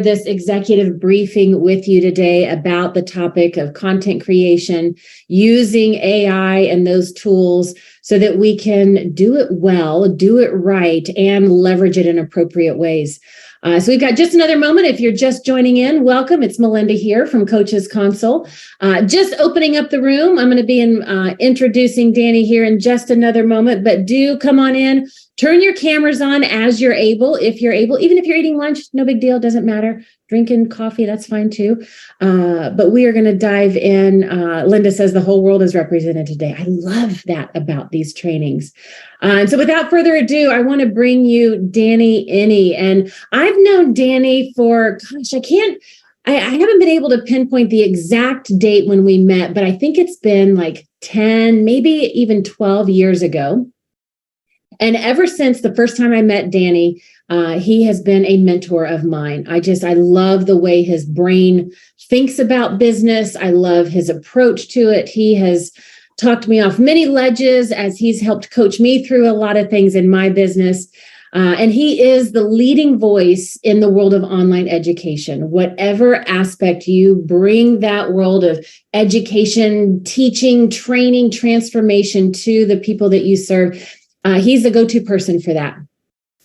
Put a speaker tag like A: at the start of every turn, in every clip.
A: this executive briefing with you today about the topic of content creation, using AI and those tools so that we can do it well, do it right, and leverage it in appropriate ways. So we've got just another moment. If you're just joining in, welcome. It's Melinda here from Coaches Console. Just opening up the room. I'm going to be introducing Danny here in just another moment, but do come on in. Turn your cameras on as you're able, if you're able. Even if you're eating lunch, no big deal, doesn't matter. Drinking coffee, that's fine too. But we are going to dive in. Linda says the whole world is represented today. I love that about these trainings. And so without further ado, I want to bring you Danny Iny. And I've known Danny for, I haven't been able to pinpoint the exact date when we met, but I think it's been like 10, maybe even 12 years ago. And ever since the first time I met Danny, he has been a mentor of mine. I love the way his brain thinks about business. I love his approach to it. He has talked me off many ledges as he's helped coach me through a lot of things in my business. And he is the leading voice in the world of online education. Whatever aspect you bring that world of education, teaching, training, transformation to the people that you serve, he's the go-to person for that.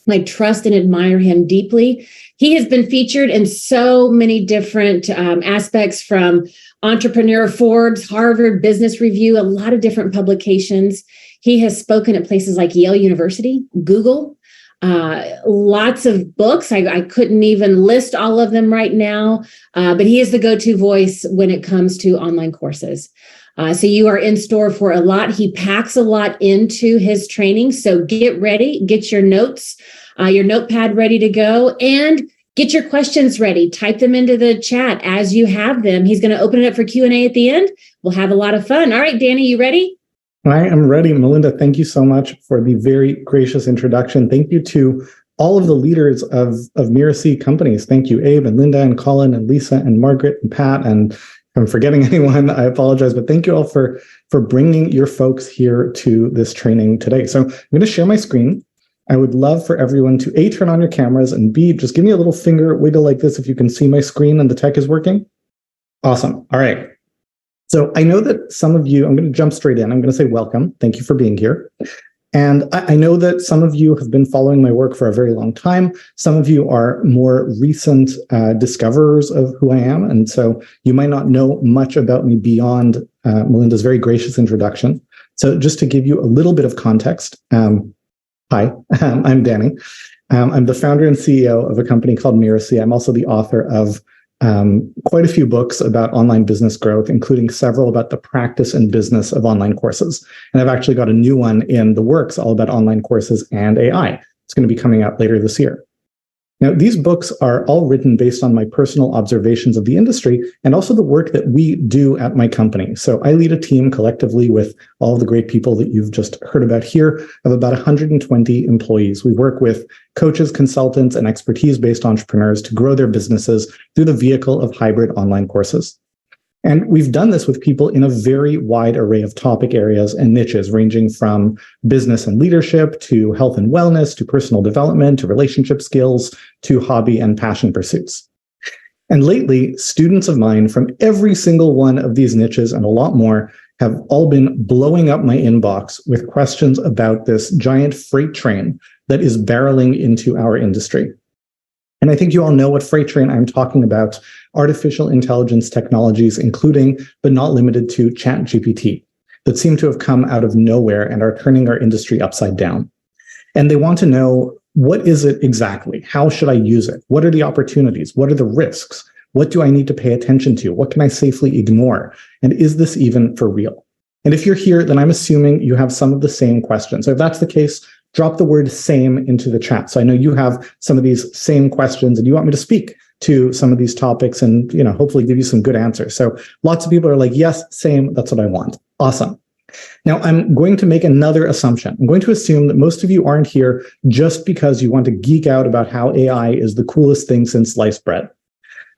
A: I trust and admire him deeply. He has been featured in so many different aspects, from Entrepreneur, Forbes, Harvard Business Review, a lot of different publications. He has spoken at places like Yale University, Google, lots of books. I couldn't even list all of them right now, but he is the go-to voice when it comes to online courses. So you are in store for a lot. He packs a lot into his training. So get ready, get your notes, your notepad ready to go, and get your questions ready. Type them into the chat as you have them. He's going to open it up for Q&A at the end. We'll have a lot of fun. All right, Danny, you ready?
B: I am ready. Melinda, thank you so much for the very gracious introduction. Thank you to all of the leaders of Mirasee companies. Thank you, Abe and Linda and Colin and Lisa and Margaret and Pat, and if I'm forgetting anyone, I apologize, but thank you all for bringing your folks here to this training today. So I'm going to share my screen. I would love for everyone to A, turn on your cameras, and B, just give me a little finger wiggle like this if you can see my screen and the tech is working. Awesome. All right. So I know that some of you, I'm going to jump straight in. I'm going to say welcome. Thank you for being here. And I know that some of you have been following my work for a very long time. Some of you are more recent discoverers of who I am. And so you might not know much about me beyond Melinda's very gracious introduction. So just to give you a little bit of context, hi, I'm Danny. I'm the founder and CEO of a company called Mirasee. I'm also the author of quite a few books about online business growth, including several about the practice and business of online courses. And I've actually got a new one in the works all about online courses and AI. It's going to be coming out later this year. Now, these books are all written based on my personal observations of the industry and also the work that we do at my company. So I lead a team collectively with all of the great people that you've just heard about here of about 120 employees. We work with coaches, consultants, and expertise-based entrepreneurs to grow their businesses through the vehicle of hybrid online courses. And we've done this with people in a very wide array of topic areas and niches, ranging from business and leadership to health and wellness, to personal development, to relationship skills, to hobby and passion pursuits. And lately, students of mine from every single one of these niches and a lot more have all been blowing up my inbox with questions about this giant freight train that is barreling into our industry. And I think you all know what freight train I'm talking about: artificial intelligence technologies, including but not limited to ChatGPT, that seem to have come out of nowhere and are turning our industry upside down. And they want to know, what is it exactly? How should I use it? What are the opportunities? What are the risks? What do I need to pay attention to? What can I safely ignore? And is this even for real? And if you're here, then I'm assuming you have some of the same questions. So if that's the case, drop the word same into the chat. So I know you have some of these same questions and you want me to speak to some of these topics and, hopefully give you some good answers. So lots of people are like, yes, same, that's what I want. Awesome. Now I'm going to make another assumption. I'm going to assume that most of you aren't here just because you want to geek out about how AI is the coolest thing since sliced bread.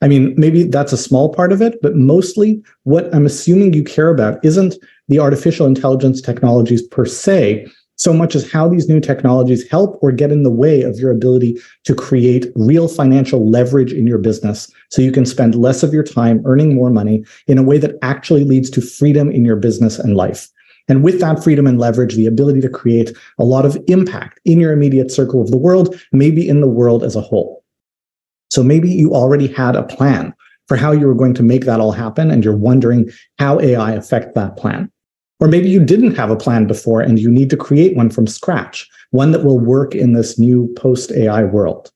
B: I mean, maybe that's a small part of it, but mostly what I'm assuming you care about isn't the artificial intelligence technologies per se, so much as how these new technologies help or get in the way of your ability to create real financial leverage in your business so you can spend less of your time earning more money in a way that actually leads to freedom in your business and life. And with that freedom and leverage, the ability to create a lot of impact in your immediate circle of the world, maybe in the world as a whole. So maybe you already had a plan for how you were going to make that all happen, and you're wondering how AI affects that plan. Or maybe you didn't have a plan before and you need to create one from scratch, one that will work in this new post-AI world.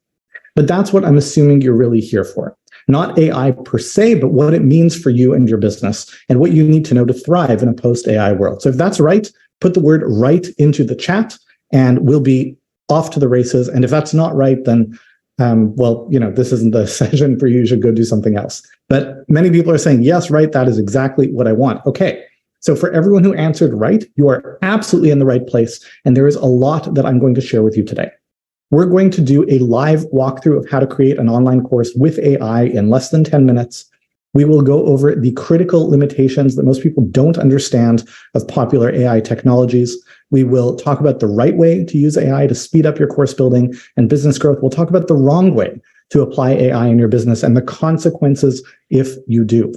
B: But that's what I'm assuming you're really here for. Not AI per se, but what it means for you and your business and what you need to know to thrive in a post-AI world. So if that's right, put the word right into the chat and we'll be off to the races. And if that's not right, then this isn't the session for you. You should go do something else. But many people are saying, yes, right, that is exactly what I want. Okay. So for everyone who answered right, you are absolutely in the right place. And there is a lot that I'm going to share with you today. We're going to do a live walkthrough of how to create an online course with AI in less than 10 minutes. We will go over the critical limitations that most people don't understand of popular AI technologies. We will talk about the right way to use AI to speed up your course building and business growth. We'll talk about the wrong way to apply AI in your business and the consequences if you do.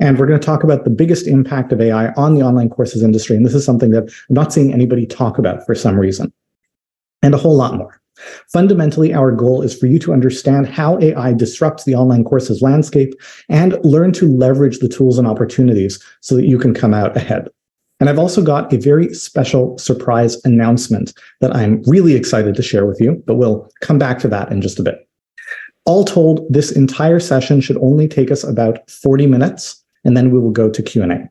B: And we're going to talk about the biggest impact of AI on the online courses industry. And this is something that I'm not seeing anybody talk about for some reason, and a whole lot more. Fundamentally, our goal is for you to understand how AI disrupts the online courses landscape and learn to leverage the tools and opportunities so that you can come out ahead. And I've also got a very special surprise announcement that I'm really excited to share with you, but we'll come back to that in just a bit. All told, this entire session should only take us about 40 minutes. And then we will go to Q&A.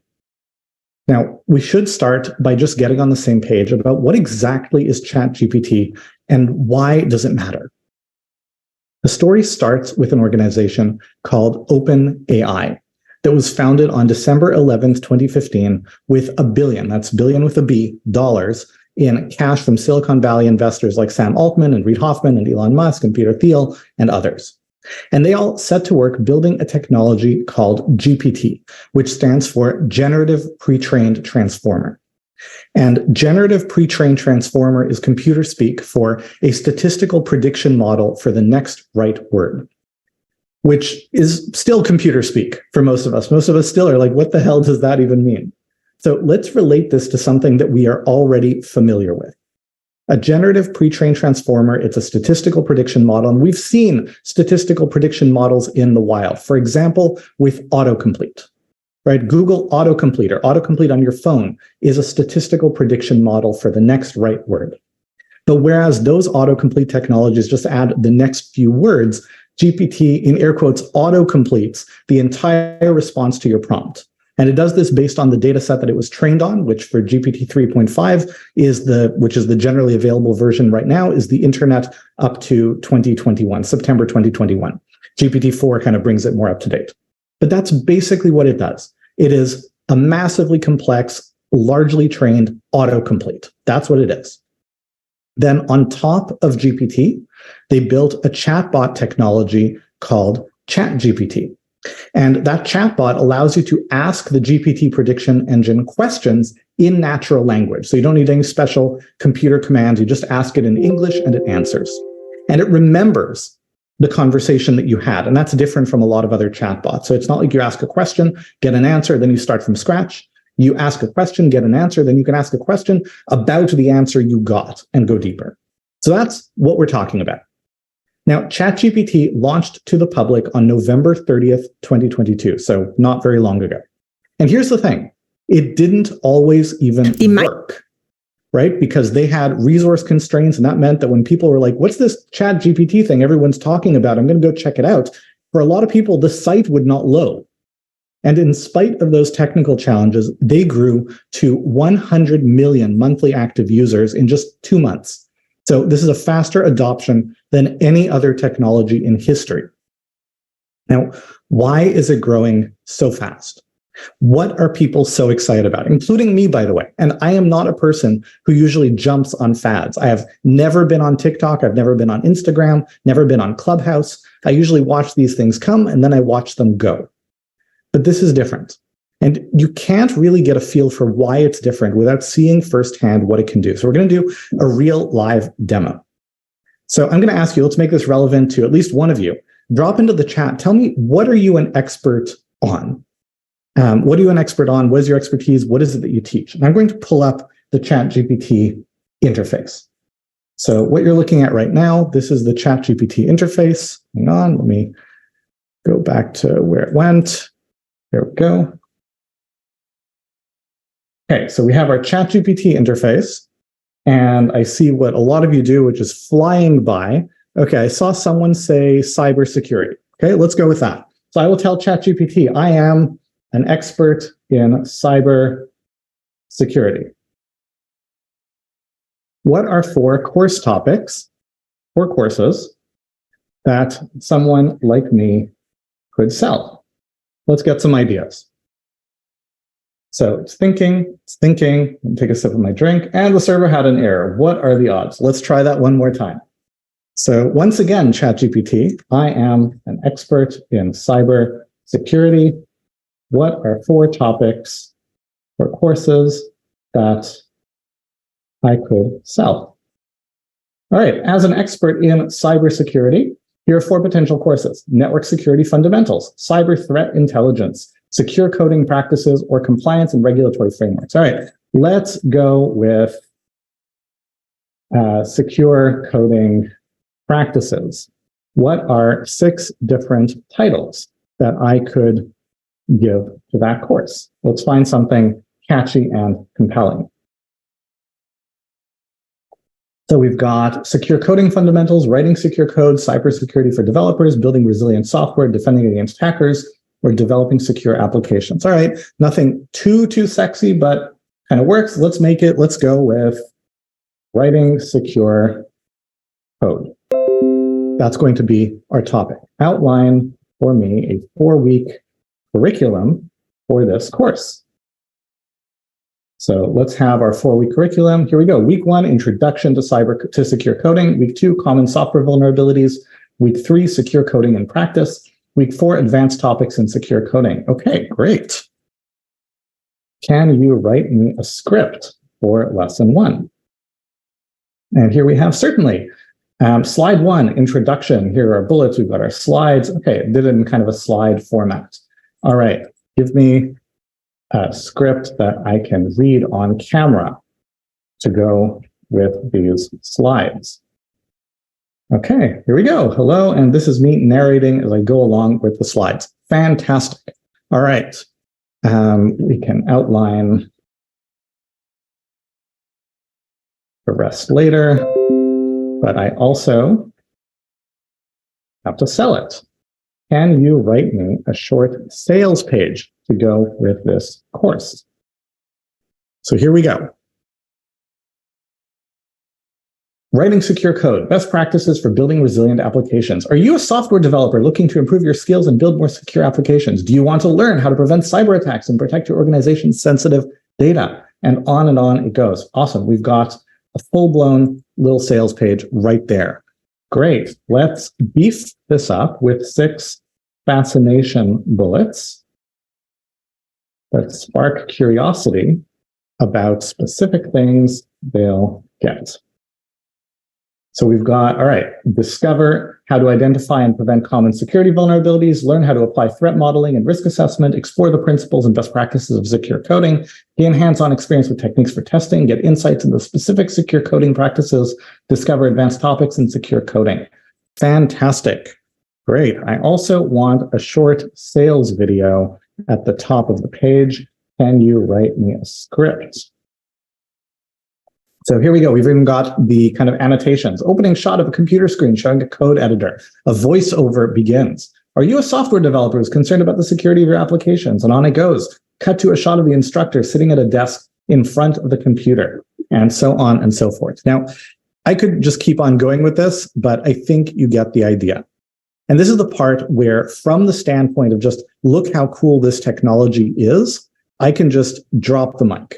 B: Now, we should start by just getting on the same page about what exactly is ChatGPT and why does it matter? The story starts with an organization called OpenAI that was founded on December 11th, 2015 with $1 billion, that's billion with a B, dollars in cash from Silicon Valley investors like Sam Altman and Reid Hoffman and Elon Musk and Peter Thiel and others. And they all set to work building a technology called GPT, which stands for Generative Pre-trained Transformer. And Generative Pre-trained Transformer is computer speak for a statistical prediction model for the next right word, which is still computer speak for most of us. Most of us still are like, what the hell does that even mean? So let's relate this to something that we are already familiar with. A generative pre-trained transformer, it's a statistical prediction model, and we've seen statistical prediction models in the wild. For example, with autocomplete, right? Google autocomplete or autocomplete on your phone is a statistical prediction model for the next right word. But whereas those autocomplete technologies just add the next few words, GPT, in air quotes, autocompletes the entire response to your prompt. And it does this based on the data set that it was trained on, which for GPT 3.5 which is the generally available version right now, is the internet up to 2021, September 2021. GPT-4 kind of brings it more up to date. But that's basically what it does. It is a massively complex, largely trained autocomplete. That's what it is. Then on top of GPT, they built a chatbot technology called ChatGPT. And that chatbot allows you to ask the GPT prediction engine questions in natural language. So you don't need any special computer commands. You just ask it in English and it answers. And it remembers the conversation that you had. And that's different from a lot of other chatbots. So it's not like you ask a question, get an answer, then you start from scratch. You ask a question, get an answer, then you can ask a question about the answer you got and go deeper. So that's what we're talking about. Now, ChatGPT launched to the public on November 30th, 2022, so not very long ago. And here's the thing, it didn't always even work, right? Because they had resource constraints, and that meant that when people were like, what's this ChatGPT thing everyone's talking about? I'm going to go check it out. For a lot of people, the site would not load. And in spite of those technical challenges, they grew to 100 million monthly active users in just 2 months. So this is a faster adoption than any other technology in history. Now, why is it growing so fast? What are people so excited about, including me, by the way? And I am not a person who usually jumps on fads. I have never been on TikTok. I've never been on Instagram, never been on Clubhouse. I usually watch these things come and then I watch them go. But this is different. And you can't really get a feel for why it's different without seeing firsthand what it can do. So we're going to do a real live demo. So I'm going to ask you, let's make this relevant to at least one of you. Drop into the chat. Tell me, what are you an expert on? What are you an expert on? What is your expertise? What is it that you teach? And I'm going to pull up the ChatGPT interface. So what you're looking at right now, this is the ChatGPT interface. Hang on, let me go back to where it went. There we go. Okay, so we have our ChatGPT interface, and I see what a lot of you do, which is flying by. Okay, I saw someone say cybersecurity. Okay, let's go with that. So I will tell ChatGPT, I am an expert in cyber security. What are 4 course topics, 4 courses that someone like me could sell? Let's get some ideas. So it's thinking, take a sip of my drink, and the server had an error. What are the odds? Let's try that one more time. So once again, ChatGPT, I am an expert in cyber security. What are 4 topics or courses that I could sell? All right, as an expert in cybersecurity, here are 4 potential courses: network security fundamentals, cyber threat intelligence, secure coding practices, or compliance and regulatory frameworks. All right, let's go with secure coding practices. What are 6 different titles that I could give to that course? Let's find something catchy and compelling. So we've got secure coding fundamentals, writing secure code, cybersecurity for developers, building resilient software, defending against hackers, or developing secure applications. All right, nothing too sexy, but kind of works. Let's go with writing secure code. That's going to be our topic. Outline for me a 4-week curriculum for this course. So let's have our 4-week curriculum. Here we go. Week 1, introduction to secure coding. Week 2, common software vulnerabilities. Week 3, secure coding in practice. Week 4, advanced topics in secure coding. Okay, great. Can you write me a script for lesson 1? And here we have, certainly. Slide 1, introduction. Here are bullets. We've got our slides. Okay, did it in kind of a slide format. All right, give me a script that I can read on camera to go with these slides. Okay, here we go. Hello, and this is me narrating as I go along with the slides. Fantastic. All right, we can outline the rest later, but I also have to sell it. Can you write me a short sales page to go with this course? So here we go. Writing secure code, best practices for building resilient applications. Are you a software developer looking to improve your skills and build more secure applications? Do you want to learn how to prevent cyber attacks and protect your organization's sensitive data? And on it goes. Awesome. We've got a full-blown little sales page right there. Great. Let's beef this up with 6 fascination bullets that spark curiosity about specific things they'll get. So we've got, all right, discover how to identify and prevent common security vulnerabilities, learn how to apply threat modeling and risk assessment, explore the principles and best practices of secure coding, gain hands-on experience with techniques for testing, get insights into specific secure coding practices, discover advanced topics in secure coding. Fantastic. Great. I also want a short sales video at the top of the page. Can you write me a script? So here we go. We've even got the kind of annotations. Opening shot of a computer screen showing a code editor. A voiceover begins. Are you a software developer who's concerned about the security of your applications? And on it goes. Cut to a shot of the instructor sitting at a desk in front of the computer, and so on and so forth. Now, I could just keep on going with this, but I think you get the idea. And this is the part where, from the standpoint of just look how cool this technology is, I can just drop the mic.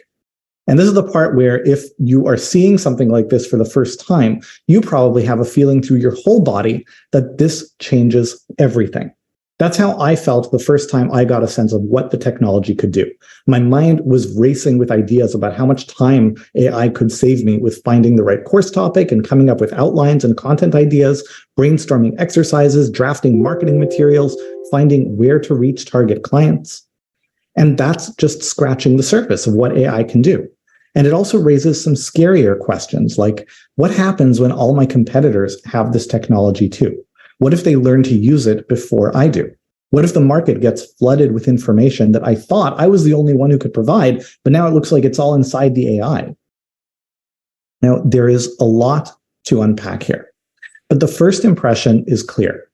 B: And this is the part where if you are seeing something like this for the first time, you probably have a feeling through your whole body that this changes everything. That's how I felt the first time I got a sense of what the technology could do. My mind was racing with ideas about how much time AI could save me with finding the right course topic and coming up with outlines and content ideas, brainstorming exercises, drafting marketing materials, finding where to reach target clients. And that's just scratching the surface of what AI can do. And it also raises some scarier questions like, what happens when all my competitors have this technology too? What if they learn to use it before I do? What if the market gets flooded with information that I thought I was the only one who could provide, but now it looks like it's all inside the AI? Now, there is a lot to unpack here, but the first impression is clear.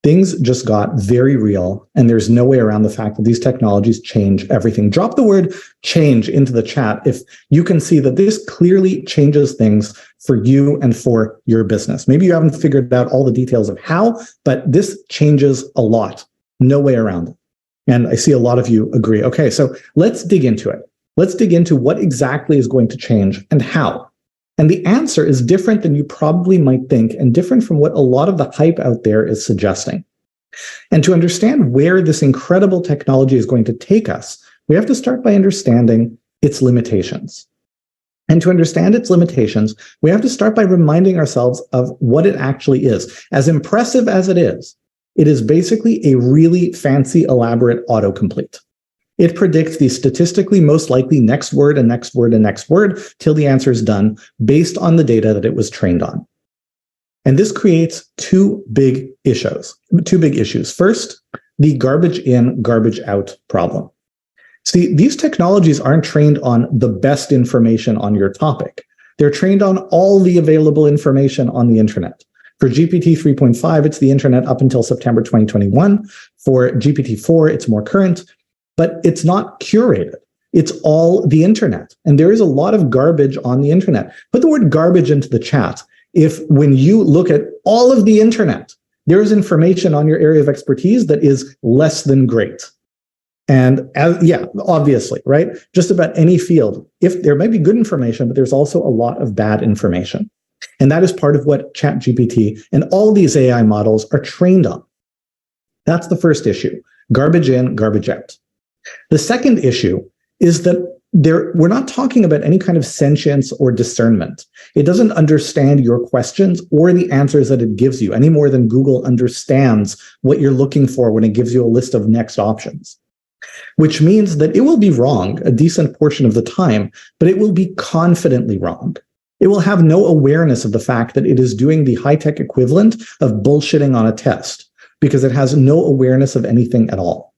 B: Things just got very real, and there's no way around the fact that these technologies change everything. Drop the word change into the chat if you can see that this clearly changes things for you and for your business. Maybe you haven't figured out all the details of how, but this changes a lot. No way around it. And I see a lot of you agree. Okay, so let's dig into it. Let's dig into what exactly is going to change and how. And the answer is different than you probably might think and different from what a lot of the hype out there is suggesting. And to understand where this incredible technology is going to take us, we have to start by understanding its limitations. And to understand its limitations, we have to start by reminding ourselves of what it actually is. As impressive as it is basically a really fancy, elaborate autocomplete. It predicts the statistically most likely next word and next word and next word till the answer is done based on the data that it was trained on. And this creates two big issues. First, the garbage in, garbage out problem. See, these technologies aren't trained on the best information on your topic. They're trained on all the available information on the internet. For GPT 3.5, it's the internet up until September 2021. For GPT-4, it's more current. But it's not curated. It's all the internet. And there is a lot of garbage on the internet. Put the word garbage into the chat. If when you look at all of the internet, there is information on your area of expertise that is less than great. And obviously, right? Just about any field, if there might be good information, but there's also a lot of bad information. And that is part of what ChatGPT and all these AI models are trained on. That's the first issue. Garbage in, garbage out. The second issue is that we're not talking about any kind of sentience or discernment. It doesn't understand your questions or the answers that it gives you any more than Google understands what you're looking for when it gives you a list of next options. Which means that it will be wrong a decent portion of the time, but it will be confidently wrong. It will have no awareness of the fact that it is doing the high-tech equivalent of bullshitting on a test because it has no awareness of anything at all.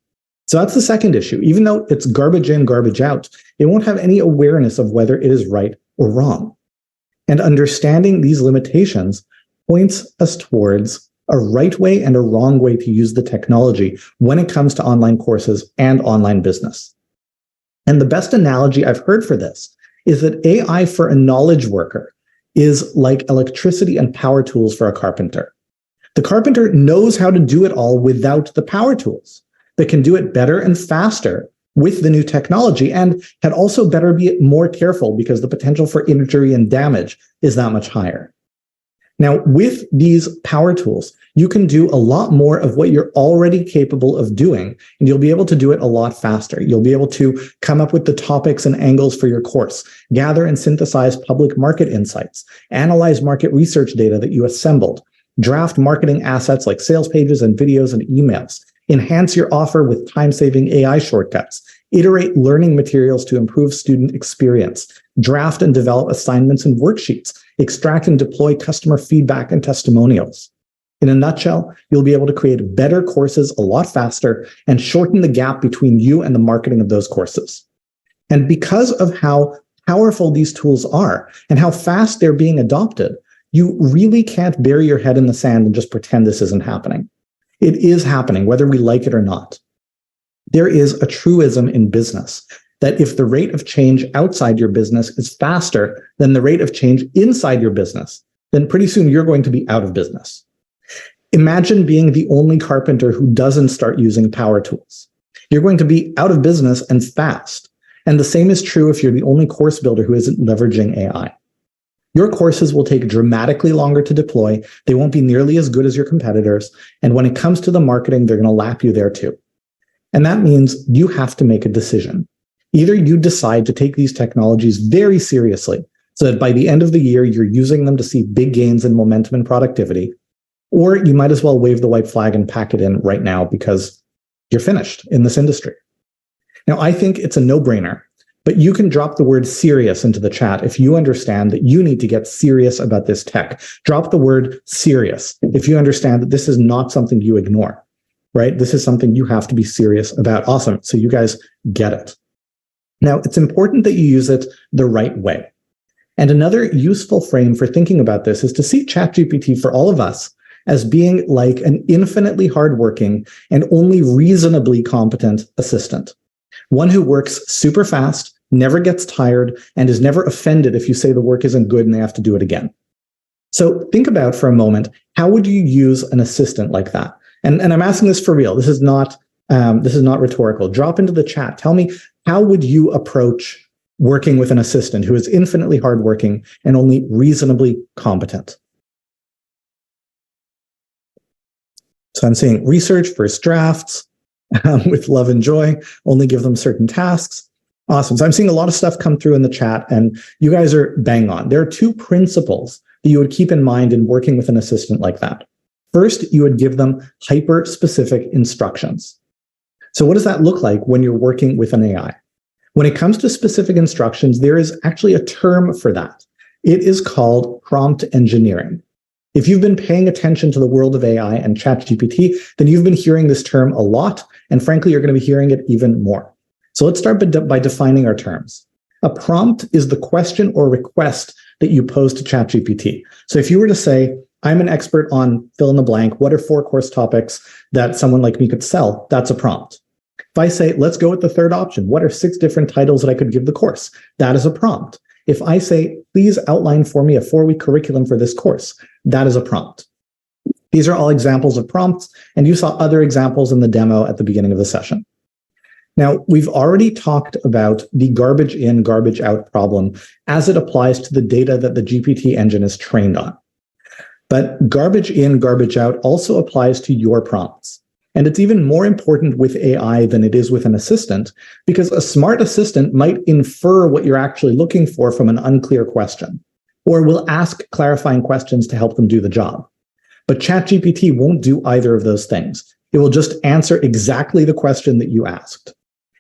B: So that's the second issue. Even though it's garbage in, garbage out, it won't have any awareness of whether it is right or wrong. And understanding these limitations points us towards a right way and a wrong way to use the technology when it comes to online courses and online business. And the best analogy I've heard for this is that AI for a knowledge worker is like electricity and power tools for a carpenter. The carpenter knows how to do it all without the power tools, but can do it better and faster with the new technology and can also better be more careful because the potential for injury and damage is that much higher. Now, with these power tools, you can do a lot more of what you're already capable of doing, and you'll be able to do it a lot faster. You'll be able to come up with the topics and angles for your course, gather and synthesize public market insights, analyze market research data that you assembled, draft marketing assets like sales pages and videos and emails, enhance your offer with time-saving AI shortcuts, iterate learning materials to improve student experience, draft and develop assignments and worksheets, extract and deploy customer feedback and testimonials. In a nutshell, you'll be able to create better courses a lot faster and shorten the gap between you and the marketing of those courses. And because of how powerful these tools are and how fast they're being adopted, you really can't bury your head in the sand and just pretend this isn't happening. It is happening, whether we like it or not. There is a truism in business that if the rate of change outside your business is faster than the rate of change inside your business, then pretty soon you're going to be out of business. Imagine being the only carpenter who doesn't start using power tools. You're going to be out of business and fast. And the same is true if you're the only course builder who isn't leveraging AI. Your courses will take dramatically longer to deploy. They won't be nearly as good as your competitors. And when it comes to the marketing, they're going to lap you there too. And that means you have to make a decision. Either you decide to take these technologies very seriously so that by the end of the year, you're using them to see big gains in momentum and productivity, or you might as well wave the white flag and pack it in right now because you're finished in this industry. Now, I think it's a no-brainer, but you can drop the word serious into the chat if you understand that you need to get serious about this tech. Drop the word serious if you understand that this is not something you ignore, right? This is something you have to be serious about. Awesome. So you guys get it. Now, it's important that you use it the right way. And another useful frame for thinking about this is to see ChatGPT for all of us as being like an infinitely hardworking and only reasonably competent assistant. One who works super fast, never gets tired, and is never offended if you say the work isn't good and they have to do it again. So think about for a moment, how would you use an assistant like that? And I'm asking this for real. This is not rhetorical. Drop into the chat. Tell me, how would you approach working with an assistant who is infinitely hardworking and only reasonably competent? So I'm saying research, first drafts, with love and joy, only give them certain tasks. Awesome. So I'm seeing a lot of stuff come through in the chat, and you guys are bang on. There are two principles that you would keep in mind in working with an assistant like that. First, you would give them hyper-specific instructions. So what does that look like when you're working with an AI? When it comes to specific instructions, there is actually a term for that. It is called prompt engineering. If you've been paying attention to the world of AI and ChatGPT, then you've been hearing this term a lot, and frankly, you're going to be hearing it even more. So let's start by defining our terms. A prompt is the question or request that you pose to ChatGPT. So if you were to say, I'm an expert on fill in the blank, what are 4 course topics that someone like me could sell? That's a prompt. If I say, let's go with the third option, what are 6 different titles that I could give the course? That is a prompt. If I say, please outline for me a 4-week curriculum for this course, that is a prompt. These are all examples of prompts, and you saw other examples in the demo at the beginning of the session. Now, we've already talked about the garbage in, garbage out problem as it applies to the data that the GPT engine is trained on. But garbage in, garbage out also applies to your prompts. And it's even more important with AI than it is with an assistant, because a smart assistant might infer what you're actually looking for from an unclear question, or will ask clarifying questions to help them do the job. But ChatGPT won't do either of those things. It will just answer exactly the question that you asked.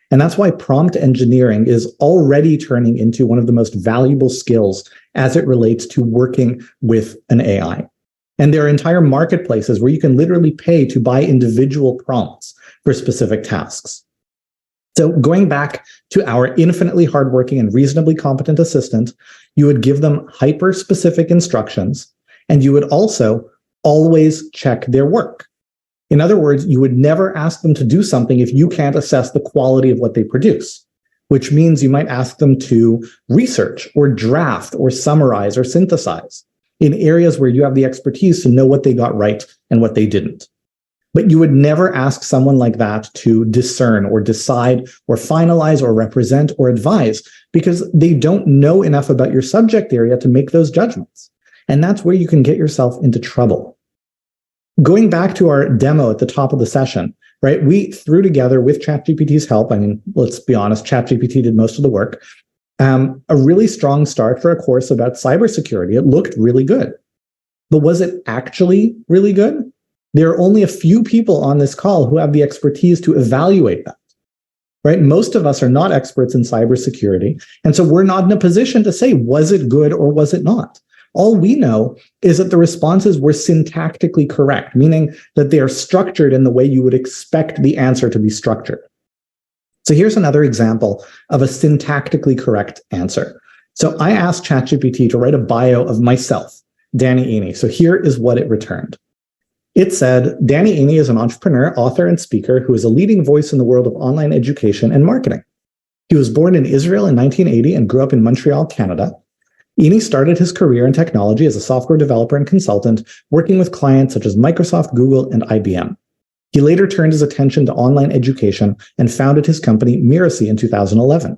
B: And that's why prompt engineering is already turning into one of the most valuable skills as it relates to working with an AI. And there are entire marketplaces where you can literally pay to buy individual prompts for specific tasks. So going back to our infinitely hardworking and reasonably competent assistant, you would give them hyper-specific instructions, and you would also always check their work. In other words, you would never ask them to do something if you can't assess the quality of what they produce, which means you might ask them to research or draft or summarize or synthesize in areas where you have the expertise to know what they got right and what they didn't. But you would never ask someone like that to discern or decide or finalize or represent or advise, because they don't know enough about your subject area to make those judgments. And that's where you can get yourself into trouble. Going back to our demo at the top of the session, right? We threw together, with ChatGPT's help, I mean, let's be honest, ChatGPT did most of the work, a really strong start for a course about cybersecurity. It looked really good. But was it actually really good? There are only a few people on this call who have the expertise to evaluate that, right? Most of us are not experts in cybersecurity. And so we're not in a position to say, was it good or was it not? All we know is that the responses were syntactically correct, meaning that they are structured in the way you would expect the answer to be structured. So here's another example of a syntactically correct answer. So I asked ChatGPT to write a bio of myself, Danny Iny. So here is what it returned. It said, Danny Iny is an entrepreneur, author, and speaker who is a leading voice in the world of online education and marketing. He was born in Israel in 1980 and grew up in Montreal, Canada. Iny started his career in technology as a software developer and consultant, working with clients such as Microsoft, Google, and IBM. He later turned his attention to online education and founded his company Mirasee in 2011.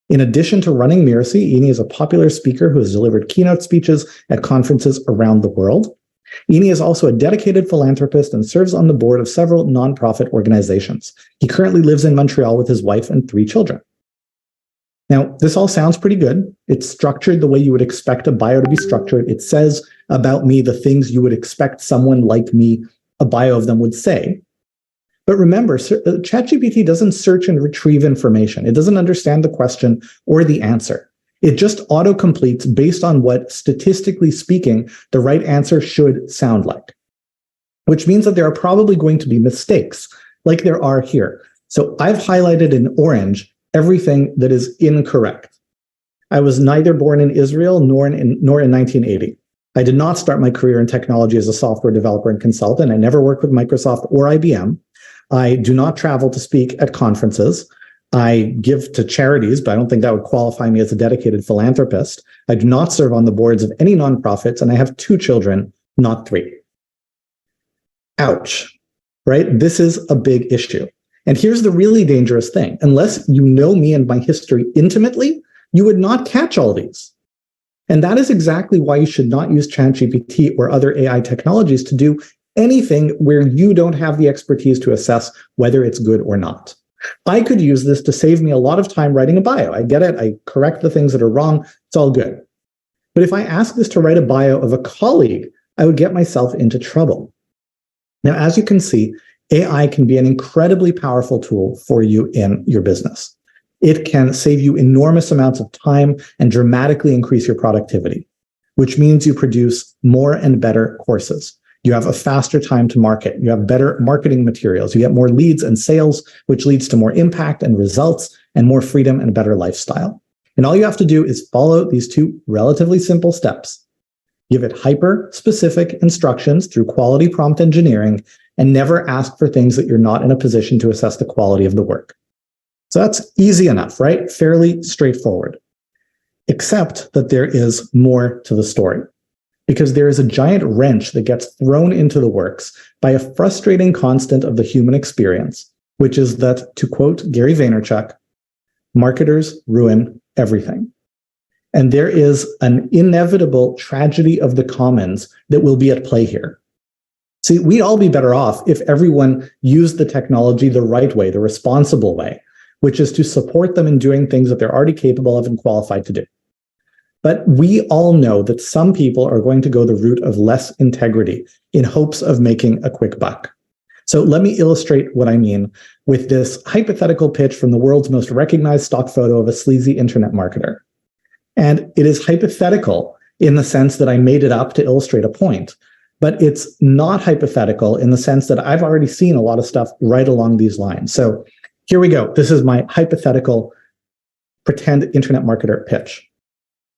B: In addition to running Mirasee, Eni is a popular speaker who has delivered keynote speeches at conferences around the world. Eni is also a dedicated philanthropist and serves on the board of several nonprofit organizations. He currently lives in Montreal with his wife and 3 children. Now, this all sounds pretty good. It's structured the way you would expect a bio to be structured. It says about me the things you would expect someone like me, a bio of them, would say. But remember, ChatGPT doesn't search and retrieve information. It doesn't understand the question or the answer. It just auto-completes based on what, statistically speaking, the right answer should sound like, which means that there are probably going to be mistakes, like there are here. So I've highlighted in orange everything that is incorrect. I was neither born in Israel nor in 1980. I did not start my career in technology as a software developer and consultant. I never worked with Microsoft or IBM. I do not travel to speak at conferences. I give to charities, but I don't think that would qualify me as a dedicated philanthropist. I do not serve on the boards of any nonprofits, and I have 2 children, not 3. Ouch, right? This is a big issue. And here's the really dangerous thing. Unless you know me and my history intimately, you would not catch all these. And that is exactly why you should not use ChatGPT or other AI technologies to do anything where you don't have the expertise to assess whether it's good or not. I could use this to save me a lot of time writing a bio. I get it. I correct the things that are wrong. It's all good. But if I ask this to write a bio of a colleague, I would get myself into trouble. Now, as you can see, AI can be an incredibly powerful tool for you in your business. It can save you enormous amounts of time and dramatically increase your productivity, which means you produce more and better courses. You have a faster time to market. You have better marketing materials. You get more leads and sales, which leads to more impact and results and more freedom and a better lifestyle. And all you have to do is follow these 2 relatively simple steps. Give it hyper-specific instructions through quality prompt engineering, and never ask for things that you're not in a position to assess the quality of the work. So that's easy enough, right? Fairly straightforward. Except that there is more to the story, because there is a giant wrench that gets thrown into the works by a frustrating constant of the human experience, which is that, to quote Gary Vaynerchuk, marketers ruin everything. And there is an inevitable tragedy of the commons that will be at play here. See, we'd all be better off if everyone used the technology the right way, the responsible way, which is to support them in doing things that they're already capable of and qualified to do. But we all know that some people are going to go the route of less integrity in hopes of making a quick buck. So let me illustrate what I mean with this hypothetical pitch from the world's most recognized stock photo of a sleazy internet marketer. And it is hypothetical in the sense that I made it up to illustrate a point. But it's not hypothetical in the sense that I've already seen a lot of stuff right along these lines. So here we go. This is my hypothetical pretend internet marketer pitch.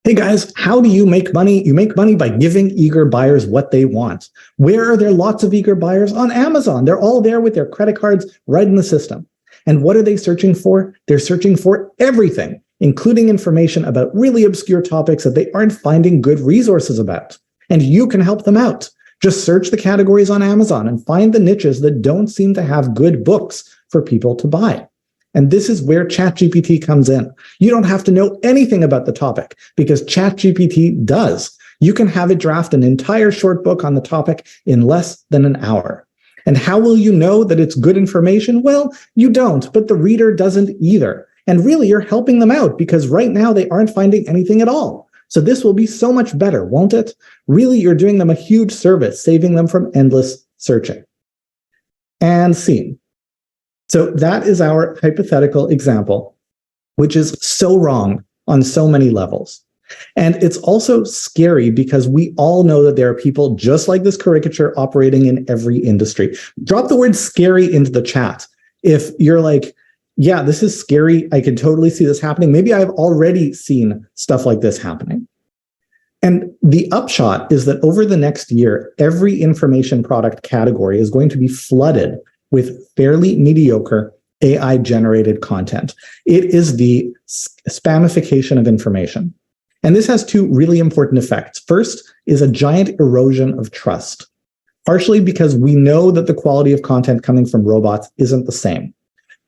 B: Hey guys, how do you make money? You make money by giving eager buyers what they want. Where are there lots of eager buyers? On Amazon. They're all there with their credit cards right in the system. And what are they searching for? They're searching for everything, including information about really obscure topics that they aren't finding good resources about. And you can help them out. Just search the categories on Amazon and find the niches that don't seem to have good books for people to buy. And this is where ChatGPT comes in. You don't have to know anything about the topic because ChatGPT does. You can have it draft an entire short book on the topic in less than an hour. And how will you know that it's good information? Well, you don't, but the reader doesn't either. And really, you're helping them out because right now they aren't finding anything at all. So this will be so much better, won't it? Really, you're doing them a huge service, saving them from endless searching. And scene. So that is our hypothetical example, which is so wrong on so many levels. And it's also scary because we all know that there are people just like this caricature operating in every industry. Drop the word scary into the chat. If you're like, yeah, this is scary. I can totally see this happening. Maybe I've already seen stuff like this happening. And the upshot is that over the next year, every information product category is going to be flooded with fairly mediocre AI-generated content. It is the spamification of information. And this has 2 really important effects. First is a giant erosion of trust, partially because we know that the quality of content coming from robots isn't the same,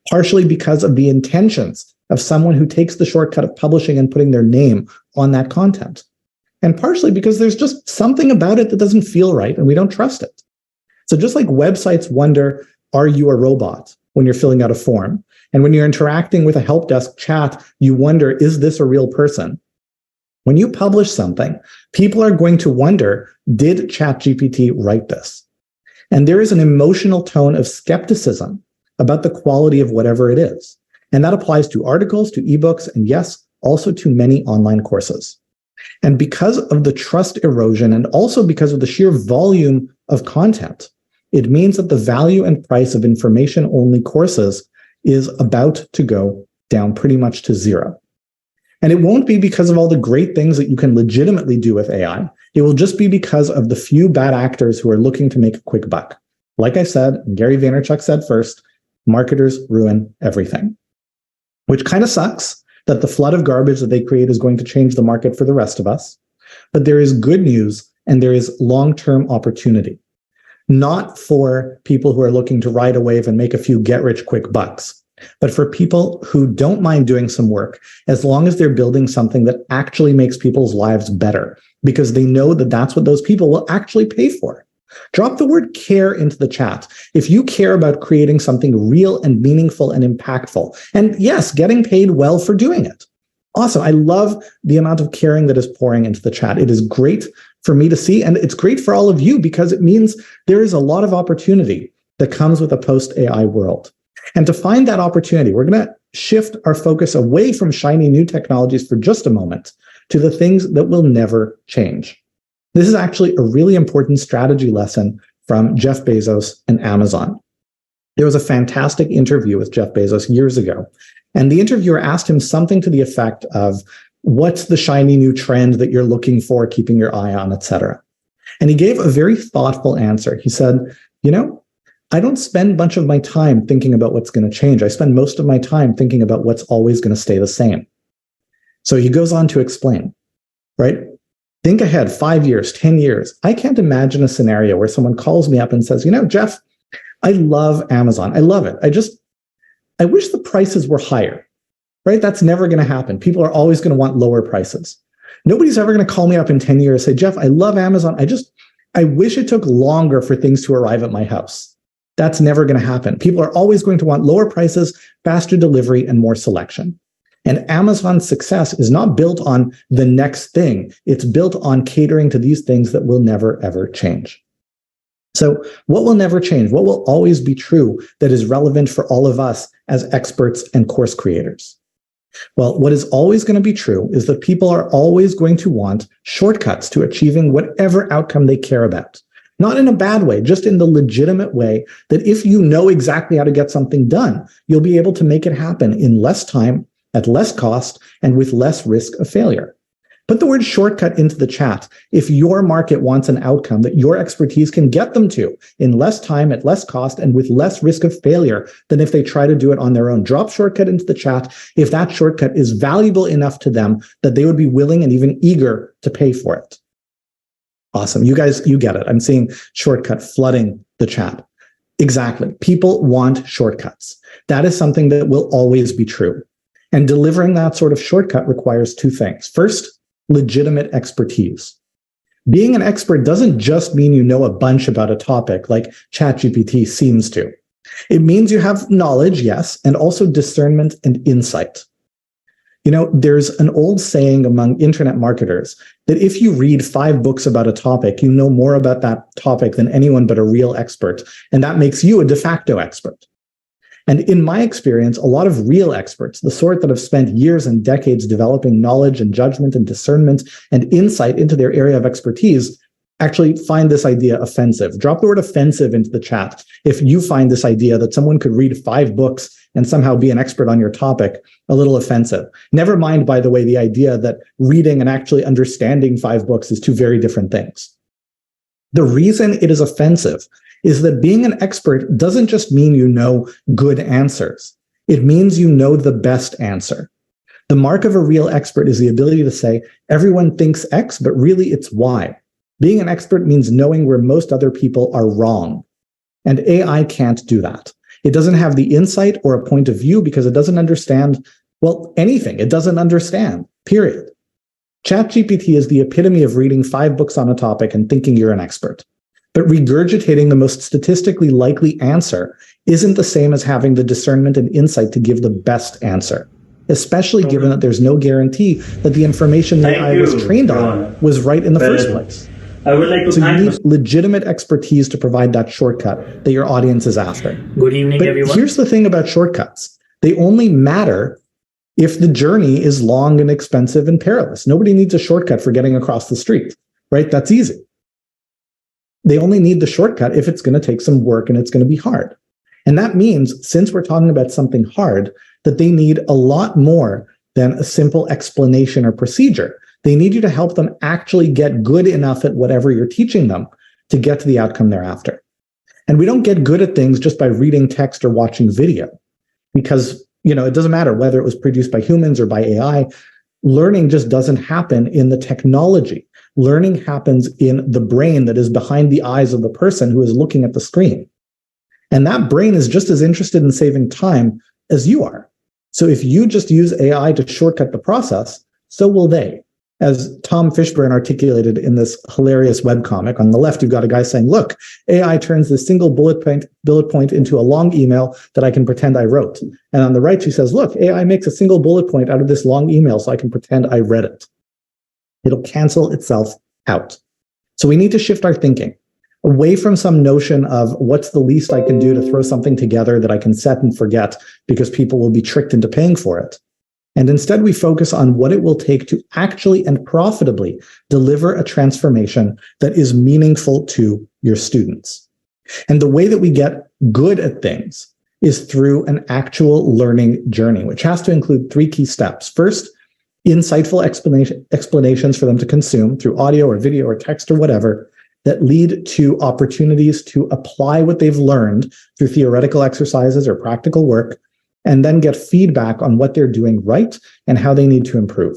B: partially because of the intentions of someone who takes the shortcut of publishing and putting their name on that content. And partially because there's just something about it that doesn't feel right and we don't trust it. So just like websites wonder, are you a robot when you're filling out a form? And when you're interacting with a help desk chat, you wonder, is this a real person? When you publish something, people are going to wonder, did ChatGPT write this? And there is an emotional tone of skepticism about the quality of whatever it is. And that applies to articles, to ebooks, and yes, also to many online courses. And because of the trust erosion and also because of the sheer volume of content, it means that the value and price of information-only courses is about to go down pretty much to zero. And it won't be because of all the great things that you can legitimately do with AI. It will just be because of the few bad actors who are looking to make a quick buck. Like I said, and Gary Vaynerchuk said first, marketers ruin everything. Which kind of sucks that the flood of garbage that they create is going to change the market for the rest of us. But there is good news and there is long-term opportunity. Not for people who are looking to ride a wave and make a few get-rich-quick bucks, but for people who don't mind doing some work as long as they're building something that actually makes people's lives better, because they know that that's what those people will actually pay for. Drop the word care into the chat if you care about creating something real and meaningful and impactful. And yes, getting paid well for doing it. Awesome. I love the amount of caring that is pouring into the chat. It is great for me to see, and it's great for all of you because it means there is a lot of opportunity that comes with a post-AI world. And to find that opportunity, we're going to shift our focus away from shiny new technologies for just a moment to the things that will never change. This is actually a really important strategy lesson from Jeff Bezos and Amazon. There was a fantastic interview with Jeff Bezos years ago, and the interviewer asked him something to the effect of, what's the shiny new trend that you're looking for, keeping your eye on, etc. And he gave a very thoughtful answer. He said, I don't spend a bunch of my time thinking about what's going to change. I spend most of my time thinking about what's always going to stay the same. So he goes on to explain, right? Think ahead 5 years, 10 years. I can't imagine a scenario where someone calls me up and says, Jeff, I love Amazon. I love it. I wish the prices were higher, right? That's never going to happen. People are always going to want lower prices. Nobody's ever going to call me up in 10 years and say, Jeff, I love Amazon. I wish it took longer for things to arrive at my house. That's never going to happen. People are always going to want lower prices, faster delivery, and more selection. And Amazon's success is not built on the next thing. It's built on catering to these things that will never, ever change. So what will never change? What will always be true that is relevant for all of us as experts and course creators? Well, what is always going to be true is that people are always going to want shortcuts to achieving whatever outcome they care about. Not in a bad way, just in the legitimate way that if you know exactly how to get something done, you'll be able to make it happen in less time, at less cost, and with less risk of failure. Put the word shortcut into the chat if your market wants an outcome that your expertise can get them to in less time, at less cost, and with less risk of failure than if they try to do it on their own. Drop shortcut into the chat if that shortcut is valuable enough to them that they would be willing and even eager to pay for it. Awesome. You guys, you get it. I'm seeing shortcut flooding the chat. Exactly. People want shortcuts. That is something that will always be true. And delivering that sort of shortcut requires two things. First, legitimate expertise. Being an expert doesn't just mean you know a bunch about a topic like ChatGPT seems to. It means you have knowledge, yes, and also discernment and insight. There's an old saying among internet marketers that if you read 5 books about a topic, you know more about that topic than anyone but a real expert, and that makes you a de facto expert. And in my experience, a lot of real experts, the sort that have spent years and decades developing knowledge and judgment and discernment and insight into their area of expertise, actually find this idea offensive. Drop the word offensive into the chat if you find this idea that someone could read 5 books and somehow be an expert on your topic a little offensive. Never mind, by the way, the idea that reading and actually understanding 5 books is 2 very different things. The reason it is offensive is that being an expert doesn't just mean you know good answers. It means you know the best answer. The mark of a real expert is the ability to say, everyone thinks X, but really it's Y. Being an expert means knowing where most other people are wrong. And AI can't do that. It doesn't have the insight or a point of view because it doesn't understand Well, anything it doesn't understand, period. ChatGPT is the epitome of reading 5 books on a topic and thinking you're an expert. But regurgitating the most statistically likely answer isn't the same as having the discernment and insight to give the best answer, especially given that there's no guarantee that the information the AI was trained on was right in the first place.
C: I would like to
B: so you need legitimate expertise to provide that shortcut that your audience is after.
C: Good evening,
B: but
C: everyone.
B: Here's the thing about shortcuts. They only matter if the journey is long and expensive and perilous. Nobody needs a shortcut for getting across the street, right? That's easy. They only need the shortcut if it's going to take some work and it's going to be hard. And that means, since we're talking about something hard, that they need a lot more than a simple explanation or procedure. They need you to help them actually get good enough at whatever you're teaching them to get to the outcome they're after. And we don't get good at things just by reading text or watching video, because it doesn't matter whether it was produced by humans or by AI. Learning just doesn't happen in the technology. Learning happens in the brain that is behind the eyes of the person who is looking at the screen. And that brain is just as interested in saving time as you are. So if you just use AI to shortcut the process, so will they. As Tom Fishburne articulated in this hilarious webcomic, on the left, you've got a guy saying, look, AI turns this single bullet point into a long email that I can pretend I wrote. And on the right, she says, look, AI makes a single bullet point out of this long email so I can pretend I read it. It'll cancel itself out. So we need to shift our thinking away from some notion of what's the least I can do to throw something together that I can set and forget because people will be tricked into paying for it. And instead, we focus on what it will take to actually and profitably deliver a transformation that is meaningful to your students. And the way that we get good at things is through an actual learning journey, which has to include 3 key steps. First, insightful explanations for them to consume through audio or video or text or whatever that lead to opportunities to apply what they've learned through theoretical exercises or practical work, and then get feedback on what they're doing right and how they need to improve.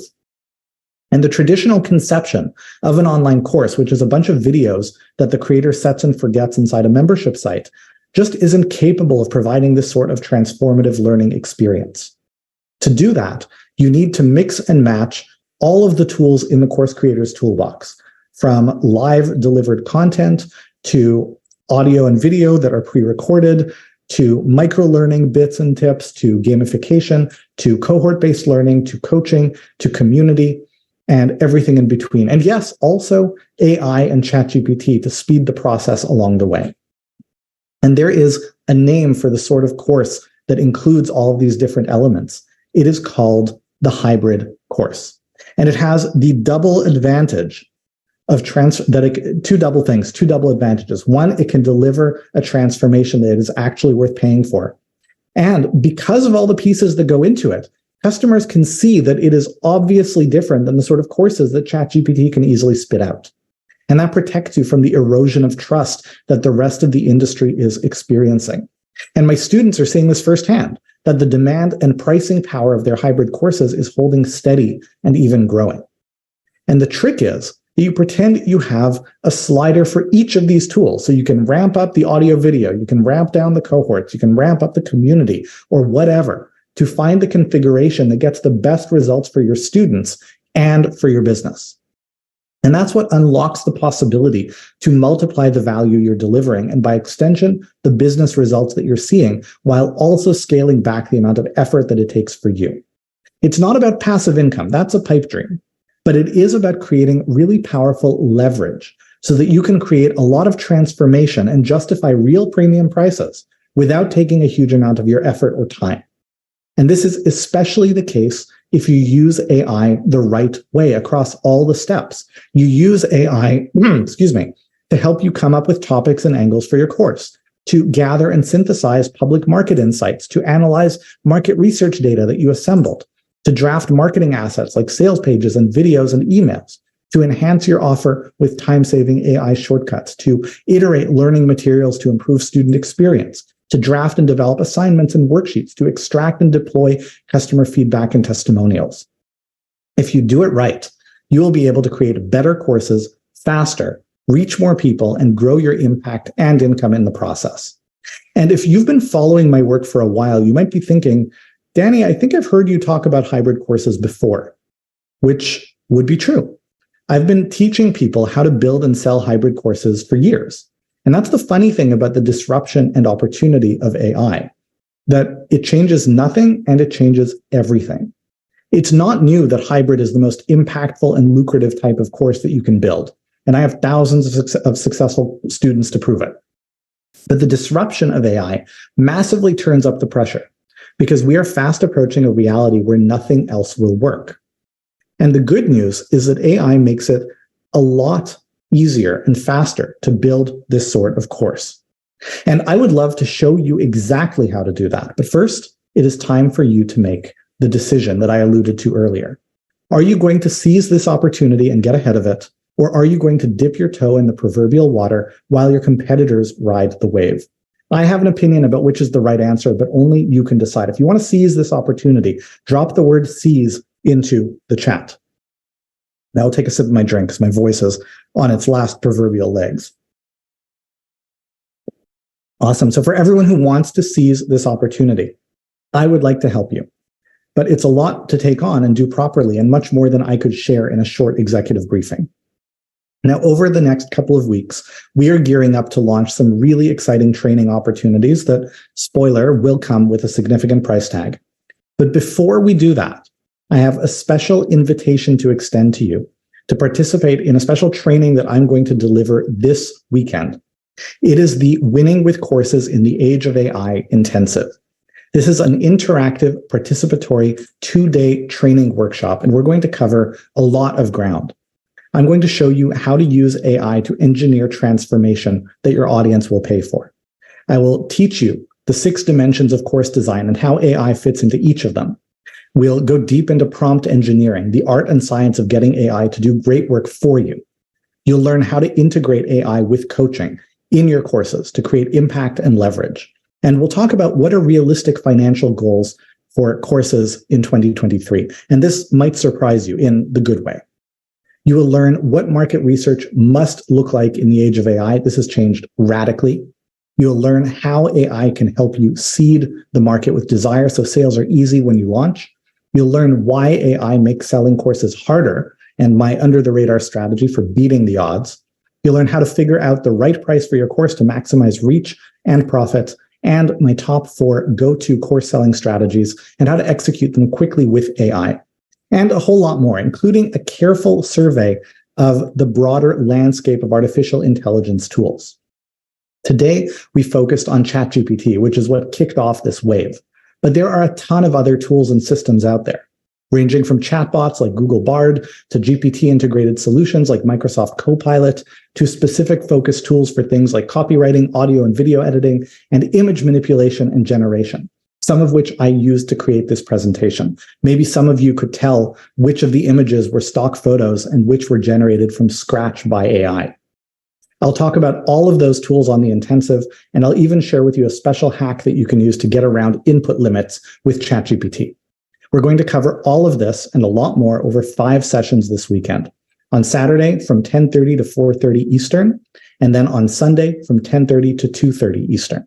B: And the traditional conception of an online course, which is a bunch of videos that the creator sets and forgets inside a membership site, just isn't capable of providing this sort of transformative learning experience. To do that, you need to mix and match all of the tools in the course creator's toolbox, from live delivered content to audio and video that are pre-recorded, to micro-learning bits and tips, to gamification, to cohort-based learning, to coaching, to community, and everything in between. And yes, also AI and ChatGPT to speed the process along the way. And there is a name for the sort of course that includes all of these different elements. It is called the hybrid course. And it has the double advantage of two double advantages. One, it can deliver a transformation that is actually worth paying for. And because of all the pieces that go into it, customers can see that it is obviously different than the sort of courses that ChatGPT can easily spit out. And that protects you from the erosion of trust that the rest of the industry is experiencing. And my students are seeing this firsthand, that the demand and pricing power of their hybrid courses is holding steady and even growing. And the trick is, you pretend you have a slider for each of these tools. So you can ramp up the audio video, you can ramp down the cohorts, you can ramp up the community or whatever to find the configuration that gets the best results for your students and for your business. And that's what unlocks the possibility to multiply the value you're delivering, and by extension, the business results that you're seeing, while also scaling back the amount of effort that it takes for you. It's not about passive income. That's a pipe dream. But it is about creating really powerful leverage so that you can create a lot of transformation and justify real premium prices without taking a huge amount of your effort or time. And this is especially the case if you use AI the right way across all the steps. You use AI, to help you come up with topics and angles for your course, to gather and synthesize public market insights, to analyze market research data that you assembled, to draft marketing assets like sales pages and videos and emails, to enhance your offer with time-saving AI shortcuts, to iterate learning materials to improve student experience, to draft and develop assignments and worksheets, to extract and deploy customer feedback and testimonials. If you do it right, you will be able to create better courses faster, reach more people, and grow your impact and income in the process. And if you've been following my work for a while, you might be thinking, Danny, I think I've heard you talk about hybrid courses before, which would be true. I've been teaching people how to build and sell hybrid courses for years. And that's the funny thing about the disruption and opportunity of AI, that it changes nothing and it changes everything. It's not new that hybrid is the most impactful and lucrative type of course that you can build. And I have thousands of successful students to prove it. But the disruption of AI massively turns up the pressure because we are fast approaching a reality where nothing else will work. And the good news is that AI makes it a lot easier and faster to build this sort of course. And I would love to show you exactly how to do that. But first, it is time for you to make the decision that I alluded to earlier. Are you going to seize this opportunity and get ahead of it? Or are you going to dip your toe in the proverbial water while your competitors ride the wave? I have an opinion about which is the right answer, but only you can decide. If you want to seize this opportunity, drop the word seize into the chat. Now I'll take a sip of my drink because my voice is on its last proverbial legs. Awesome. So for everyone who wants to seize this opportunity, I would like to help you. But it's a lot to take on and do properly, and much more than I could share in a short executive briefing. Now, over the next couple of weeks, we are gearing up to launch some really exciting training opportunities that, spoiler, will come with a significant price tag. But before we do that, I have a special invitation to extend to you to participate in a special training that I'm going to deliver this weekend. It is the Winning with Courses in the Age of AI Intensive. This is an interactive, participatory 2-day training workshop, and we're going to cover a lot of ground. I'm going to show you how to use AI to engineer transformation that your audience will pay for. I will teach you the 6 dimensions of course design and how AI fits into each of them. We'll go deep into prompt engineering, the art and science of getting AI to do great work for you. You'll learn how to integrate AI with coaching in your courses to create impact and leverage. And we'll talk about what are realistic financial goals for courses in 2023. And this might surprise you in the good way. You will learn what market research must look like in the age of AI. This has changed radically. You'll learn how AI can help you seed the market with desire so sales are easy when you launch. You'll learn why AI makes selling courses harder and my under-the-radar strategy for beating the odds. You'll learn how to figure out the right price for your course to maximize reach and profit, and my top 4 go-to course selling strategies and how to execute them quickly with AI. And a whole lot more, including a careful survey of the broader landscape of artificial intelligence tools. Today, we focused on ChatGPT, which is what kicked off this wave. But there are a ton of other tools and systems out there, ranging from chatbots like Google Bard to GPT-integrated solutions like Microsoft Copilot to specific focus tools for things like copywriting, audio and video editing, and image manipulation and generation, some of which I used to create this presentation. Maybe some of you could tell which of the images were stock photos and which were generated from scratch by AI. I'll talk about all of those tools on the intensive, and I'll even share with you a special hack that you can use to get around input limits with ChatGPT. We're going to cover all of this and a lot more over 5 sessions this weekend. On Saturday from 10:30 to 4:30 Eastern, and then on Sunday from 10:30 to 2:30 Eastern.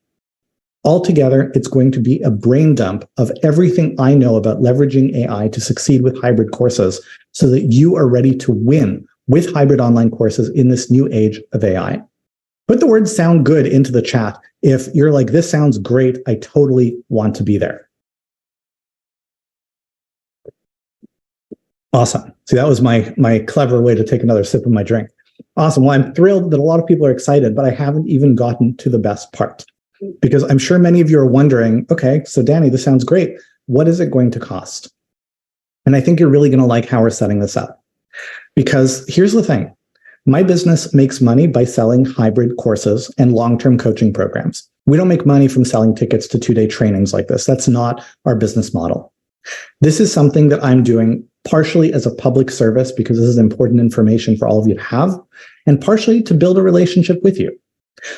B: Altogether, it's going to be a brain dump of everything I know about leveraging AI to succeed with hybrid courses so that you are ready to win with hybrid online courses in this new age of AI. Put the word "sound good" into the chat if you're like, this sounds great, I totally want to be there. Awesome. See, that was my clever way to take another sip of my drink. Awesome. Well, I'm thrilled that a lot of people are excited, but I haven't even gotten to the best part. Because I'm sure many of you are wondering, okay, so Danny, this sounds great. What is it going to cost? And I think you're really going to like how we're setting this up. Because here's the thing. My business makes money by selling hybrid courses and long-term coaching programs. We don't make money from selling tickets to 2-day trainings like this. That's not our business model. This is something that I'm doing partially as a public service because this is important information for all of you to have, and partially to build a relationship with you.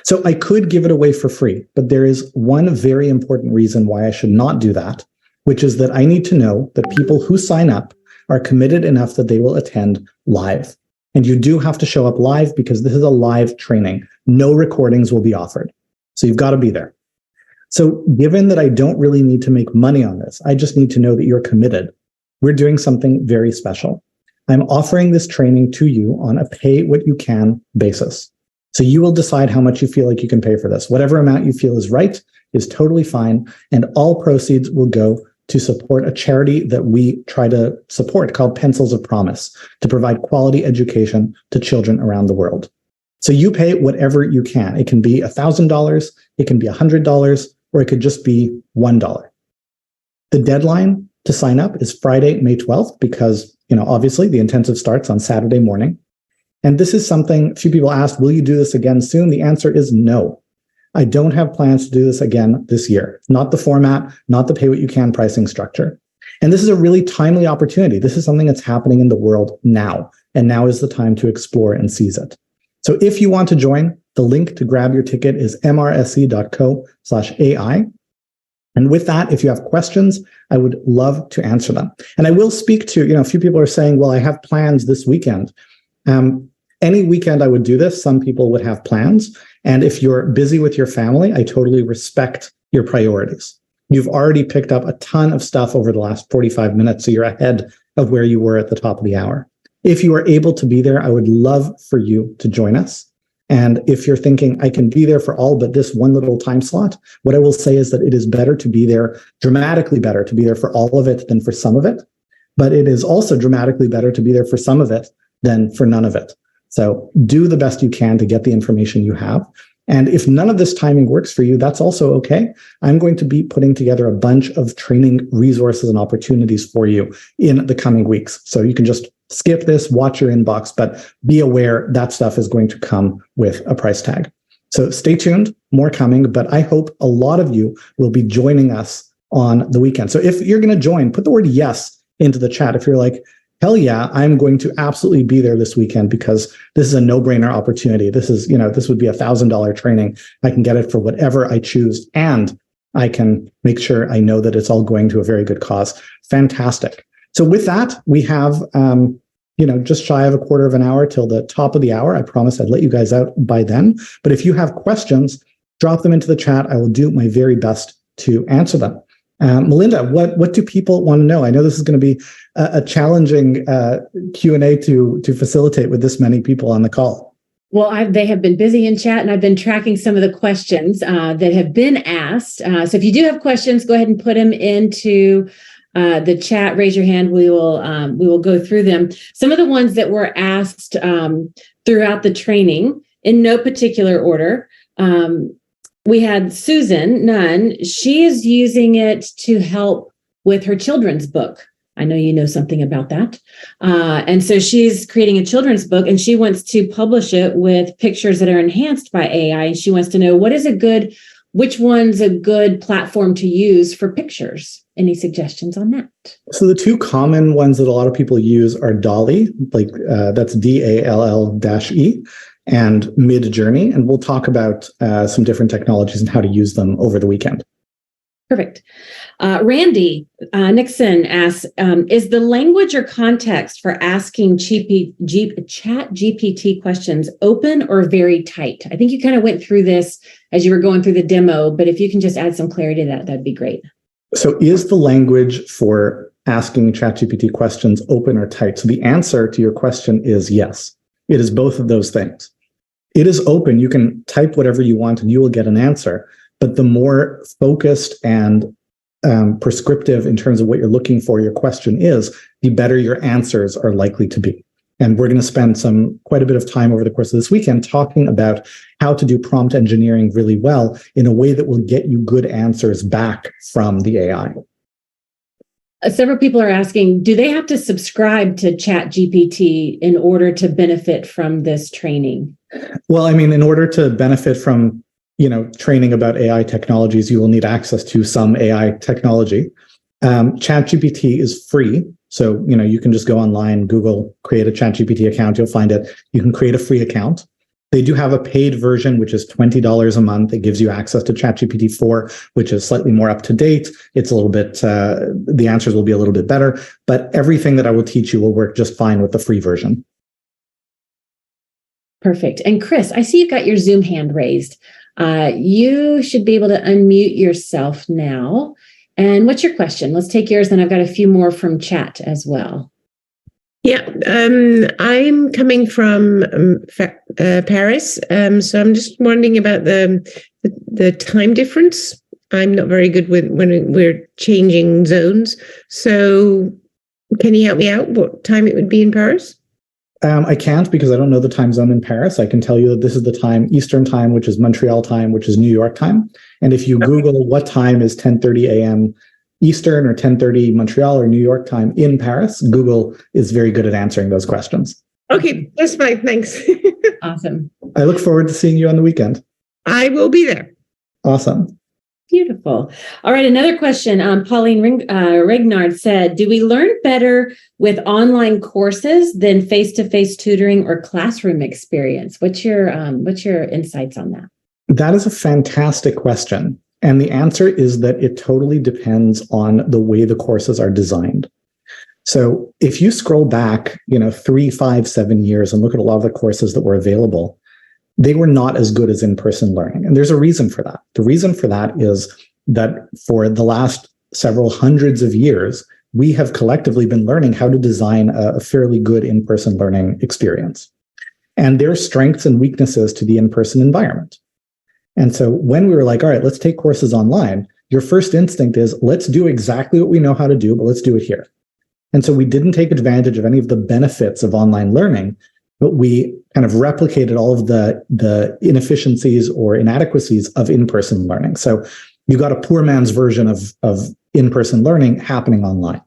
B: So I could give it away for free, but there is one very important reason why I should not do that, which is that I need to know that people who sign up are committed enough that they will attend live. And you do have to show up live because this is a live training. No recordings will be offered. So you've got to be there. So given that I don't really need to make money on this, I just need to know that you're committed. We're doing something very special. I'm offering this training to you on a pay what you can basis. So you will decide how much you feel like you can pay for this. Whatever amount you feel is right is totally fine. And all proceeds will go to support a charity that we try to support called Pencils of Promise to provide quality education to children around the world. So you pay whatever you can. It can be $1,000, it can be $100, or it could just be $1. The deadline to sign up is Friday, May 12th, because, obviously the intensive starts on Saturday morning. And this is something a few people asked, will you do this again soon? The answer is no. I don't have plans to do this again this year. Not the format, not the pay what you can pricing structure. And this is a really timely opportunity. This is something that's happening in the world now. And now is the time to explore and seize it. So if you want to join, the link to grab your ticket is mrsc.co/AI. And with that, if you have questions, I would love to answer them. And I will speak to, a few people are saying, well, I have plans this weekend. Any weekend I would do this. Some people would have plans. And if you're busy with your family, I totally respect your priorities. You've already picked up a ton of stuff over the last 45 minutes, so you're ahead of where you were at the top of the hour. If you are able to be there, I would love for you to join us. And if you're thinking, I can be there for all but this one little time slot, what I will say is that it is better to be there, dramatically better to be there for all of it than for some of it. But it is also dramatically better to be there for some of it than for none of it. So do the best you can to get the information you have. And if none of this timing works for you, that's also okay. I'm going to be putting together a bunch of training resources and opportunities for you in the coming weeks. So you can just skip this, watch your inbox, but be aware that stuff is going to come with a price tag. So stay tuned, more coming, but I hope a lot of you will be joining us on the weekend. So if you're going to join, put the word yes into the chat. If you're like, hell yeah, I'm going to absolutely be there this weekend because this is a no-brainer opportunity. This is, this would be $1,000 training. I can get it for whatever I choose, and I can make sure I know that it's all going to a very good cause. Fantastic. So with that, we have, just shy of a quarter of an hour till the top of the hour. I promised I'd let you guys out by then. But if you have questions, drop them into the chat. I will do my very best to answer them. Melinda, what do people want to know? I know this is going to be a challenging Q&A to facilitate with this many people on the call.
A: Well, they have been busy in chat, and I've been tracking some of the questions that have been asked. So if you do have questions, go ahead and put them into the chat. Raise your hand. We will go through them. Some of the ones that were asked throughout the training, in no particular order. We had Susan Nunn. She is using it to help with her children's book. I know you know something about that. And so she's creating a children's book, and she wants to publish it with pictures that are enhanced by AI. And she wants to know which one's a good platform to use for pictures. Any suggestions on that?
B: So the two common ones that a lot of people use are DALL-E, that's DALL-E, and Midjourney, and we'll talk about some different technologies and how to use them over the weekend.
A: Perfect. Randy Nixon asks, is the language or context for asking ChatGPT questions open or very tight? I think you kind of went through this as you were going through the demo, but if you can just add some clarity to that, that'd be great.
B: So is the language for asking ChatGPT questions open or tight? So the answer to your question is yes. It is both of those things. It is open. You can type whatever you want and you will get an answer. But the more focused and prescriptive in terms of what you're looking for your question is, the better your answers are likely to be. And we're going to spend quite a bit of time over the course of this weekend talking about how to do prompt engineering really well in a way that will get you good answers back from the AI.
A: Several people are asking, do they have to subscribe to ChatGPT in order to benefit from this training?
B: Well, in order to benefit from training about AI technologies, you will need access to some AI technology. ChatGPT is free. So, you can just go online, Google, create a ChatGPT account. You'll find it. You can create a free account. They do have a paid version, which is $20 a month. It gives you access to ChatGPT 4, which is slightly more up to date. It's a little bit, the answers will be a little bit better, but everything that I will teach you will work just fine with the free version.
A: Perfect. And Chris, I see you've got your Zoom hand raised. You should be able to unmute yourself now. And what's your question? Let's take yours. Then I've got a few more from chat as well.
C: Yeah, I'm coming from Paris, so I'm just wondering about the time difference. I'm not very good with when we're changing zones. So can you help me out what time it would be in Paris?
B: I can't because I don't know the time zone in Paris. I can tell you that this is the time, Eastern time, which is Montreal time, which is New York time. And if you Google what time is 10:30 a.m. Eastern or 10:30 Montreal or New York time in Paris, Google is very good at answering those questions.
C: Okay, that's fine. Thanks.
A: Awesome.
B: I look forward to seeing you on the weekend.
C: I will be there.
B: Awesome.
A: Beautiful. All right. Another question. Pauline Regnard said, do we learn better with online courses than face-to-face tutoring or classroom experience? What's your insights on that?
B: That is a fantastic question. And the answer is that it totally depends on the way the courses are designed. So if you scroll back, 3, 5, 7 years and look at a lot of the courses that were available, they were not as good as in-person learning. And there's a reason for that. The reason for that is that for the last several hundreds of years, we have collectively been learning how to design a fairly good in-person learning experience. And there are strengths and weaknesses to the in-person environment. And so when we were like, all right, let's take courses online, your first instinct is let's do exactly what we know how to do, but let's do it here. And so we didn't take advantage of any of the benefits of online learning, but we kind of replicated all of the inefficiencies or inadequacies of in-person learning. So you got a poor man's version of in-person learning happening online.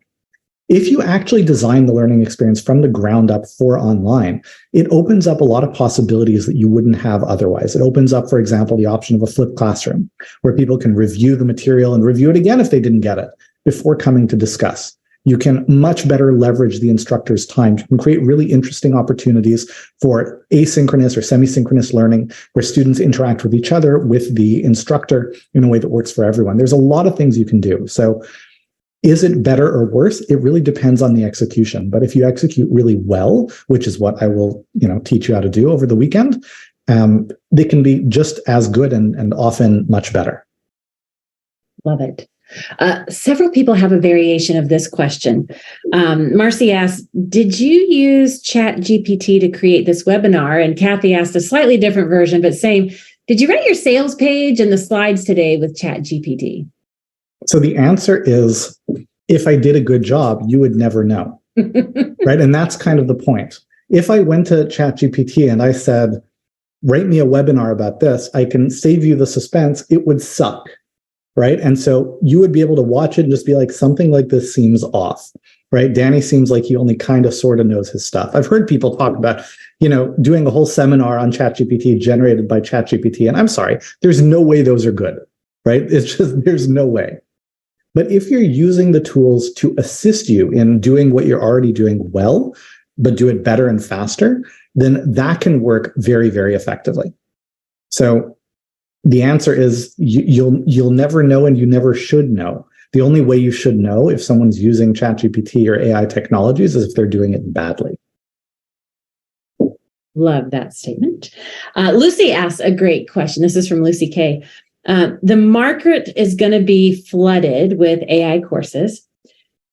B: If you actually design the learning experience from the ground up for online, it opens up a lot of possibilities that you wouldn't have otherwise. It opens up, for example, the option of a flipped classroom, where people can review the material and review it again if they didn't get it before coming to discuss. You can much better leverage the instructor's time. You can create really interesting opportunities for asynchronous or semi-synchronous learning, where students interact with each other, with the instructor in a way that works for everyone. There's a lot of things you can do. So is it better or worse? It really depends on the execution. But if you execute really well, which is what I will, teach you how to do over the weekend, they can be just as good and often much better.
A: Love it. Several people have a variation of this question. Marcy asked, did you use ChatGPT to create this webinar? And Kathy asked a slightly different version, but same. Did you write your sales page and the slides today with ChatGPT?
B: So the answer is, if I did a good job, you would never know, right? And that's kind of the point. If I went to ChatGPT and I said, write me a webinar about this, I can save you the suspense, it would suck, right? And so you would be able to watch it and just be like, something like this seems off, right? Danny seems like he only kind of sort of knows his stuff. I've heard people talk about, doing a whole seminar on ChatGPT generated by ChatGPT. And I'm sorry, there's no way those are good, right? It's just, there's no way. But if you're using the tools to assist you in doing what you're already doing well, but do it better and faster, then that can work very, very effectively. So the answer is you'll never know, and you never should know. The only way you should know if someone's using ChatGPT or AI technologies is if they're doing it badly.
A: Love that statement. Lucy asks a great question. This is from Lucy K. The market is going to be flooded with AI courses.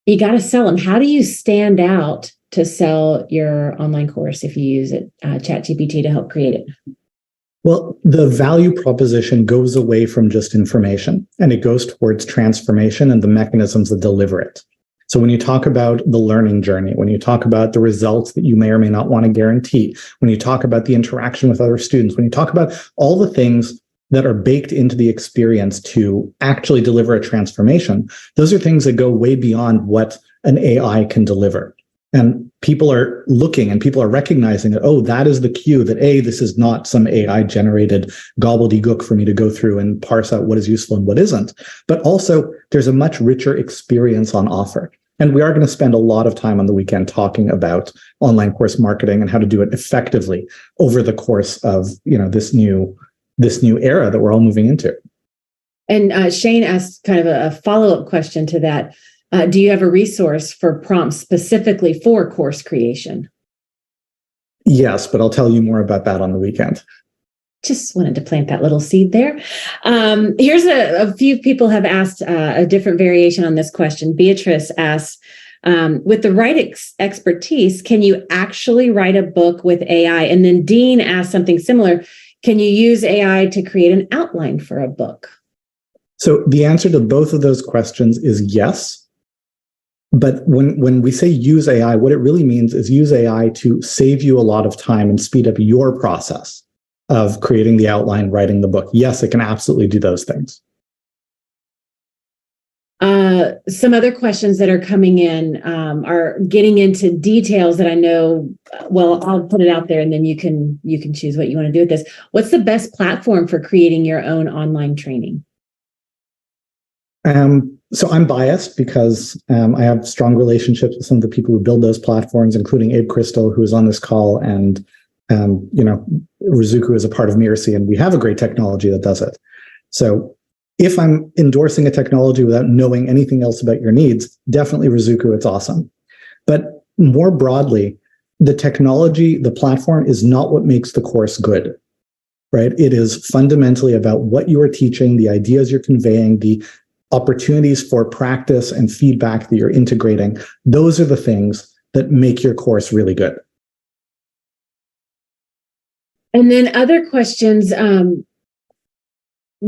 A: You got to sell them. How do you stand out to sell your online course if you use it, ChatGPT to help create it?
B: Well, the value proposition goes away from just information, and it goes towards transformation and the mechanisms that deliver it. So when you talk about the learning journey, when you talk about the results that you may or may not want to guarantee, when you talk about the interaction with other students, when you talk about all the things that are baked into the experience to actually deliver a transformation, those are things that go way beyond what an AI can deliver. And people are looking and people are recognizing that, oh, that is the cue that, this is not some AI generated gobbledygook for me to go through and parse out what is useful and what isn't. But also there's a much richer experience on offer. And we are going to spend a lot of time on the weekend talking about online course marketing and how to do it effectively over the course of, this new era that we're all moving into.
A: And Shane asked kind of a follow-up question to that. Do you have a resource for prompts specifically for course creation?
B: Yes, but I'll tell you more about that on the weekend.
A: Just wanted to plant that little seed there. Here's a few people have asked a different variation on this question. Beatrice asks, with the right expertise, can you actually write a book with AI? And then Dean asked something similar. Can you use AI to create an outline for a book?
B: So the answer to both of those questions is yes. But when we say use AI, what it really means is use AI to save you a lot of time and speed up your process of creating the outline, writing the book. Yes, it can absolutely do those things.
A: Some other questions that are coming in are getting into details that I know. Well, I'll put it out there, and then you can choose what you want to do with this. What's the best platform for creating your own online training?
B: So I'm biased because I have strong relationships with some of the people who build those platforms, including Abe Crystal, who is on this call, and Ruzuku is a part of Mirasee, and we have a great technology that does it. So if I'm endorsing a technology without knowing anything else about your needs, definitely Ruzuku, it's awesome. But more broadly, the technology, the platform is not what makes the course good, right? It is fundamentally about what you are teaching, the ideas you're conveying, the opportunities for practice and feedback that you're integrating. Those are the things that make your course really good.
A: And then other questions.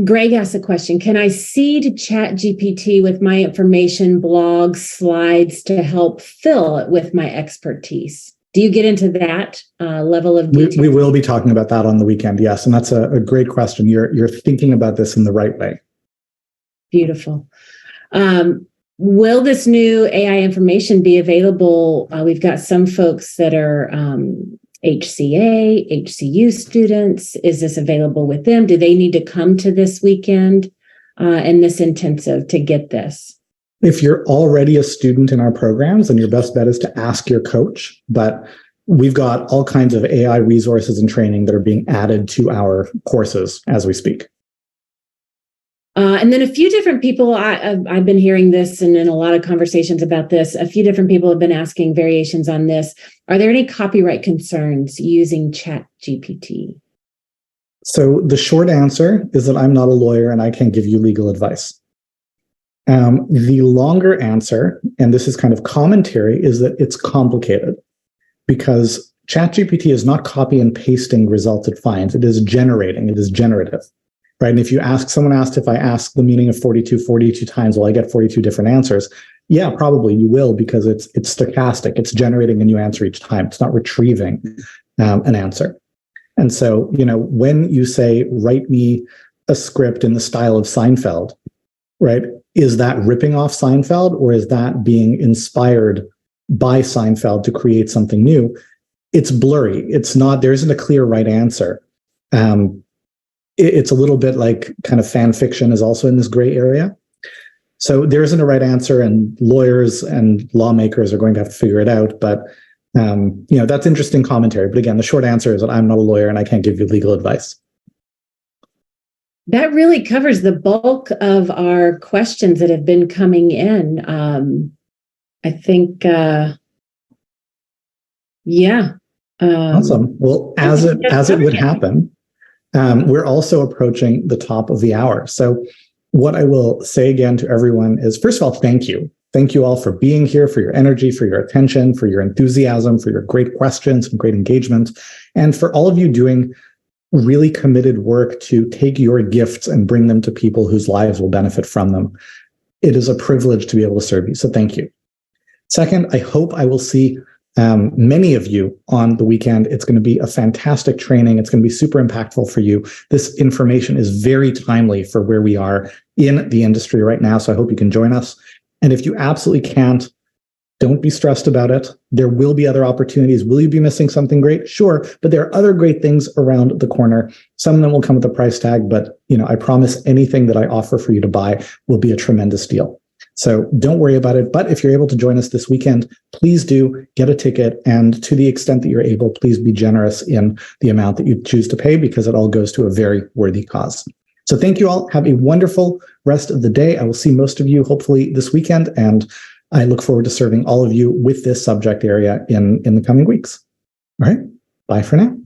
A: Greg asked a question. Can I seed ChatGPT with my information, blogs, slides to help fill it with my expertise? Do you get into that level of detail?
B: We will be talking about that on the weekend, yes. And that's a great question. You're thinking about this in the right way.
A: Beautiful. Will this new AI information be available? We've got some folks that are HCA, HCU students. Is this available with them? Do they need to come to this weekend and this intensive to get this?
B: If you're already a student in our programs, then your best bet is to ask your coach. But we've got all kinds of AI resources and training that are being added to our courses as we speak.
A: And then a few different people, I've been hearing this and in a lot of conversations about this, a few different people have been asking variations on this. Are there any copyright concerns using ChatGPT?
B: So the short answer is that I'm not a lawyer and I can't give you legal advice. The longer answer, and this is kind of commentary, is that it's complicated because ChatGPT is not copy and pasting results it finds. It is generating, it is generative. Right. And if you someone asked if I ask the meaning of 42 times, will I get 42 different answers? Yeah, probably you will, because it's stochastic. It's generating a new answer each time. It's not retrieving an answer. And so, when you say, write me a script in the style of Seinfeld, right? Is that ripping off Seinfeld, or is that being inspired by Seinfeld to create something new? It's blurry. It's not, there isn't a clear right answer. It's a little bit like kind of fan fiction is also in this gray area. So there isn't a right answer, and lawyers and lawmakers are going to have to figure it out. But, that's interesting commentary. But again, the short answer is that I'm not a lawyer and I can't give you legal advice.
A: That really covers the bulk of our questions that have been coming in. I think, yeah.
B: Awesome. Well, as it would happen, we're also approaching the top of the hour. So what I will say again to everyone is, first of all, thank you. Thank you all for being here, for your energy, for your attention, for your enthusiasm, for your great questions and great engagement, and for all of you doing really committed work to take your gifts and bring them to people whose lives will benefit from them. It is a privilege to be able to serve you. So thank you. Second, I hope I will see many of you on the weekend. It's going to be a fantastic training. It's going to be super impactful for you. This information is very timely for where we are in the industry right now. So I hope you can join us. And if you absolutely can't, don't be stressed about it. There will be other opportunities. Will you be missing something great? Sure. But there are other great things around the corner. Some of them will come with a price tag, but I promise anything that I offer for you to buy will be a tremendous deal. So don't worry about it. But if you're able to join us this weekend, please do get a ticket. And to the extent that you're able, please be generous in the amount that you choose to pay, because it all goes to a very worthy cause. So thank you all. Have a wonderful rest of the day. I will see most of you hopefully this weekend. And I look forward to serving all of you with this subject area in the coming weeks. All right. Bye for now.